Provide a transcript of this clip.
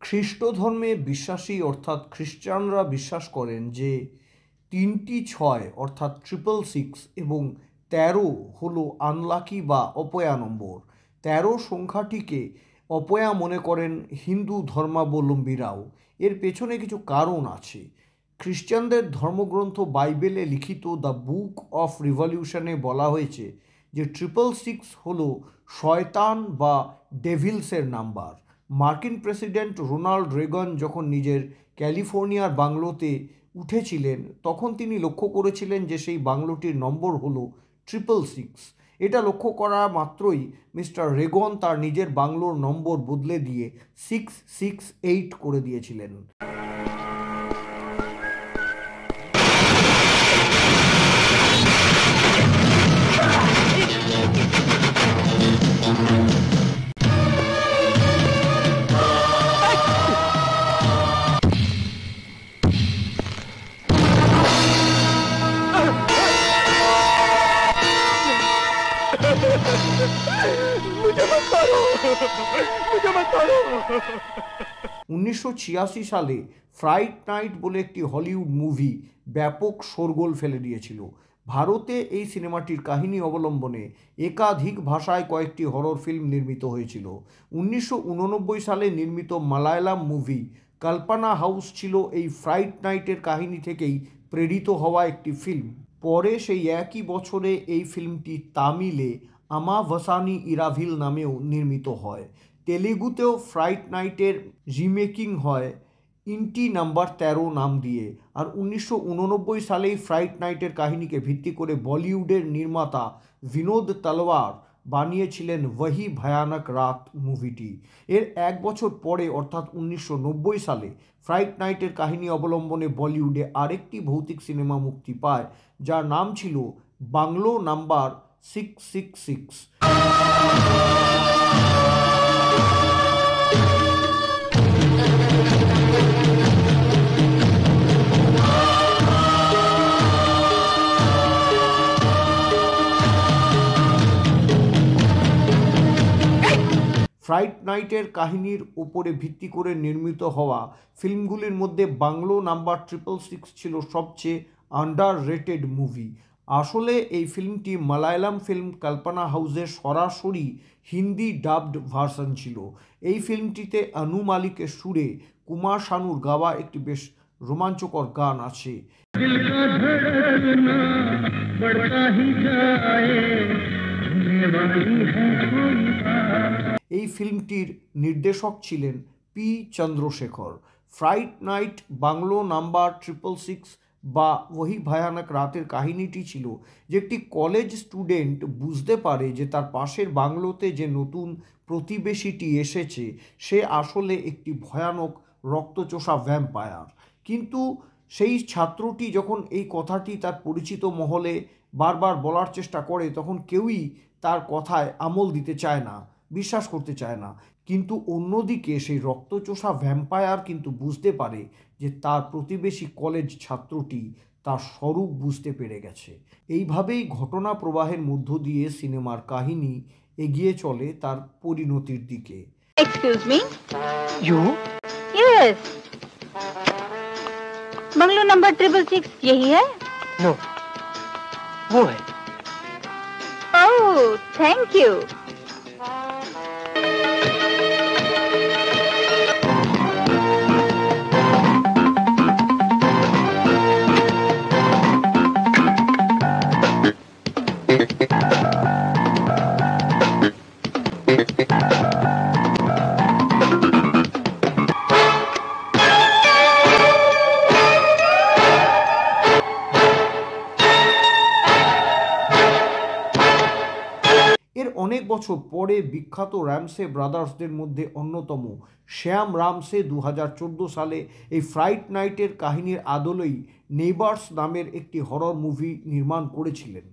খ্রিস্ট ধর্মে বিশ্বাসী অর্থাৎ খ্রিস্টানরা বিশ্বাস করেন যে 3টি 6 অর্থাৎ 666 এবং 13 হলো আনলাকি বা অপয়া নম্বর। 13 সংখ্যাটিকে অপয়া মনে করেন হিন্দু ধর্মাবলম্বীরাও। এর পেছনে কিছু কারণ আছে। খ্রিস্টানদের ধর্মগ্রন্থ বাইবেলে লিখিত দ্য বুক অফ রিভলিউশনে বলা হয়েছে যে 666 হলো শয়তান বা ডেভিলসের নাম্বার। মার্কিন প্রেসিডেন্ট রোনাল্ড রেগান যখন নিজের ক্যালিফোর্নিয়ার বাংলোতে উঠেছিলেন তখন তিনি লক্ষ্য করেছিলেন যে সেই বাংলোটির নম্বর হলো 666। এটা লক্ষ্য করা মাত্রই মিস্টার রেগন তার নিজের বাংলোর নম্বর বদলে দিয়ে 668 করে দিয়েছিলেন। मुझे मत मारो, मुझे मत मारो। 1986 সালে ফ্রাইট নাইট বলে একটি হলিউড মুভি ব্যাপক শোরগোল ফেলে দিয়েছিল। ভারতে এই সিনেমাটির কাহিনী অবলম্বনে একাধিক ভাষায় কয়েকটি হরর ফিল্ম নির্মিত হয়েছিল। 1989 সালে নির্মিত মালায়ালাম মুভি কল্পনা হাউস ছিল এই ফ্রাইট নাইটের কাহিনী থেকেই প্রেরিত হওয়া একটি ফিল্ম। পরে সেই একই বছরে এই ফিল্মটি তামিলে আমাভাসানি ইরাভিল নামেও নির্মিত হয়। তেলেগুতেও ফ্রাইট নাইটের রিমেকিং হয় ইন্টি নাম্বার 13 নাম দিয়ে। আর 1989 সালেই ফ্রাইট নাইটের কাহিনীকে ভিত্তি করে বলিউডের নির্মাতা বিনোদ তলওয়ার বানিয়েছিলেন ওহি ভয়ানক রাত মুভিটি। এর এক বছর পরে অর্থাৎ 1990 সালে ফ্রাইট নাইটের কাহিনী অবলম্বনে বলিউডে আরেকটি ভৌতিক সিনেমা মুক্তি পায় যার নাম ছিল বাংলো নাম্বার 666। ফ্রাইট নাইটের কাহিনীর উপরে ভিত্তি করে নির্মিত হওয়া ফিল্মগুলির মধ্যে বাংলো নাম্বার 666 ছিল সবচেয়ে আন্ডার রেটেড মুভি। আসলে এই ফিল্মটি মালায়ালাম ফিল্ম কল্পনা হাউসের সরাসরি হিন্দি ডাবড ভার্সন ছিল। এই ফিল্মটিতে আনু মালিকের সুরে কুমার শানুর গাওয়া একটি বেশ রোমাঞ্চকর গান আছে। এই ফিল্মটির নির্দেশক ছিলেন P Chandrasekhar. Fright night bungalow number 666 বা ওহি ভয়ানক রাতের কাহিনীটি ছিল যে একটি কলেজ স্টুডেন্ট বুঝতে পারে যে তার পাশের বাংলোতে যে নতুন প্রতিবেশীটি এসেছে সে আসলে একটি ভয়ানক রক্তচোষা ভ্যাম্পায়ার। কিন্তু সেই ছাত্রটি যখন এই কথাটি তার পরিচিত মহলে বারবার বলার চেষ্টা করে তখন কেউই তার কথায় আমল দিতে চায় না, বিশ্বাস করতে চায় না। কিন্তু অন্যদিকে সেই রক্তচোষা ভ্যাম্পায়ার কিন্তু বুঝতে পারে যে তার প্রতিবেশী কলেজ ছাত্রটি তার স্বরূপ বুঝতে পেরে গেছে। এইভাবেই ঘটনা প্রবাহের মধ্য দিয়ে সিনেমার কাহিনী এগিয়ে চলে তার পরিণতির দিকে। Excuse me? You? Yes. Bungalow number 666 यही है? No. वो है। Oh, thank you. এর অনেক বছর পরে বিখ্যাত রামসে ব্রাদার্সদের মধ্যে অন্যতম শ্যাম রামসে 2014 সালে এই ফ্রাইট নাইটের কাহিনীর আদলেই নেইবার্স নামের একটি হরর মুভি নির্মাণ করেছিলেন।